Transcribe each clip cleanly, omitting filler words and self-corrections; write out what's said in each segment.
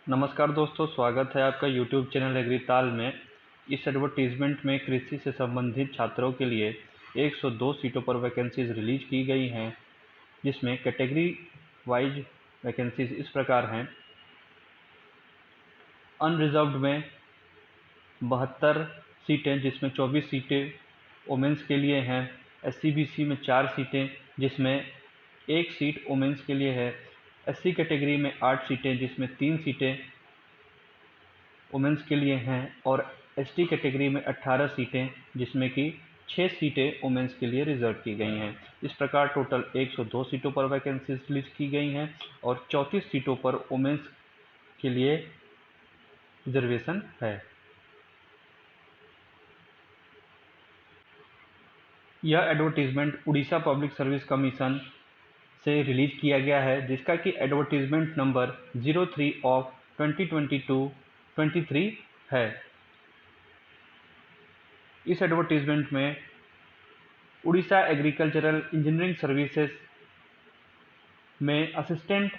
नमस्कार दोस्तों, स्वागत है आपका यूट्यूब चैनल एग्रीताल में। इस एडवर्टीज़मेंट में कृषि से संबंधित छात्रों के लिए 102 सीटों पर वैकेंसीज रिलीज की गई हैं, जिसमें कैटेगरी वाइज वैकेंसीज इस प्रकार हैं। अनरिजर्व्ड में 72 सीटें, जिसमें 24 सीटें वोमेंस के लिए हैं। SC/BC में 4 सीटें, जिसमें 1 सीट वोमेंस के लिए है। SC कैटेगरी में 8 सीटें, जिसमें 3 सीटें वुमेंस के लिए हैं, और ST कैटेगरी में 18 सीटें, जिसमें कि 6 सीटें वुमेंस के लिए रिजर्व की गई हैं। इस प्रकार टोटल 102 सीटों पर वैकेंसीज रिलीज की गई हैं और 34 सीटों पर वुमेंस के लिए रिजर्वेशन है। यह advertisement Orissa public service commission से रिलीज किया गया है, जिसका कि एडवर्टीजमेंट नंबर 03 ऑफ 2022-23 है। इस एडवर्टीजमेंट में उड़ीसा एग्रीकल्चरल इंजीनियरिंग सर्विसेज में assistant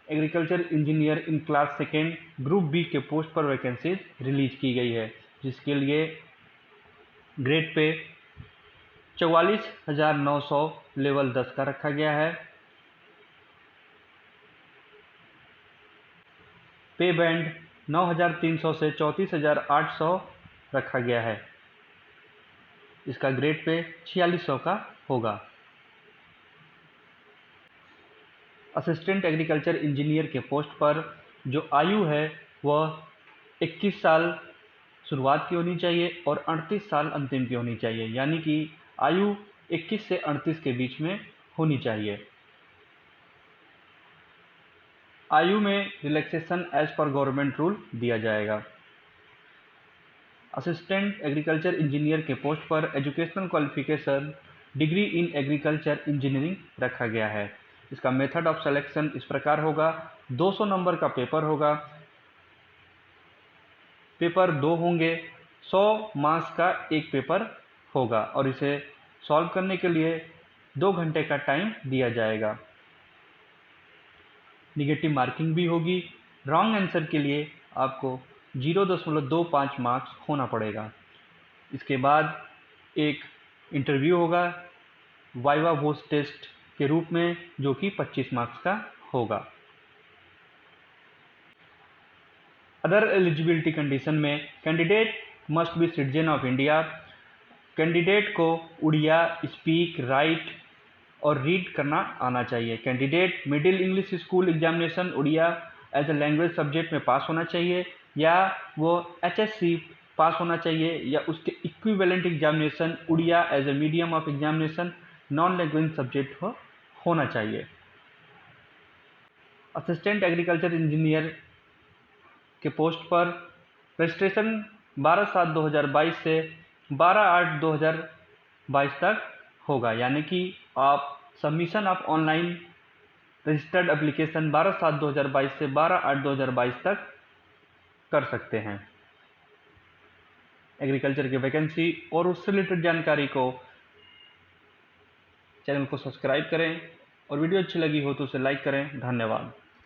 agriculture engineer in class second group B के पोस्ट पर वैकेंसी रिलीज की गई है, जिसके लिए ग्रेड पे 44,900 लेवल 10 का रखा गया है। पे बैंड 9,300 से 34,800 रखा गया है। इसका ग्रेड पे 4600 का होगा। असिस्टेंट एग्रीकल्चर इंजीनियर के पोस्ट पर जो आयु है वह 21 साल शुरुआत की होनी चाहिए और 38 साल अंतिम की होनी चाहिए, यानी कि आयु 21 से 38 के बीच में होनी चाहिए। आयु में रिलैक्सेशन एज पर गवर्नमेंट रूल दिया जाएगा। असिस्टेंट एग्रीकल्चर इंजीनियर के पोस्ट पर educational qualification degree in agriculture engineering रखा गया है। इसका मेथड ऑफ सिलेक्शन इस प्रकार होगा। 200 नंबर का पेपर होगा। पेपर 2 होंगे। 100 मार्क्स का एक पेपर होगा और इसे सॉल्व करने के लिए 2 घंटे का टाइम दिया जाएगा। निगेटिव मार्किंग भी होगी। रॉन्ग आंसर के लिए आपको 0.25 मार्क्स होना पड़ेगा। इसके बाद एक इंटरव्यू होगा वाइवा वॉइस टेस्ट के रूप में, जो कि 25 मार्क्स का होगा। अदर एलिजिबिलिटी कंडीशन में candidate must be citizen of India. Candidate को उड़िया स्पीक, राइट और रीड करना आना चाहिए। Candidate middle English school examination Oriya as a language subject में पास होना चाहिए, या वो HSC पास होना चाहिए, या उसके equivalent examination Oriya as a medium of examination non language subject होना चाहिए। असिस्टेंट एग्रीकल्चर इंजीनियर के पोस्ट पर रजिस्ट्रेशन 12/7/2022 से 12/8/2022 तक होगा, यानी कि आप submission of online registered application 12/7/2022 से 12/8/2022 तक कर सकते हैं। एग्रीकल्चर की वैकेंसी और उससे रिलेटेड जानकारी को चैनल को सब्सक्राइब करें और वीडियो अच्छी लगी हो तो उसे लाइक करें। धन्यवाद।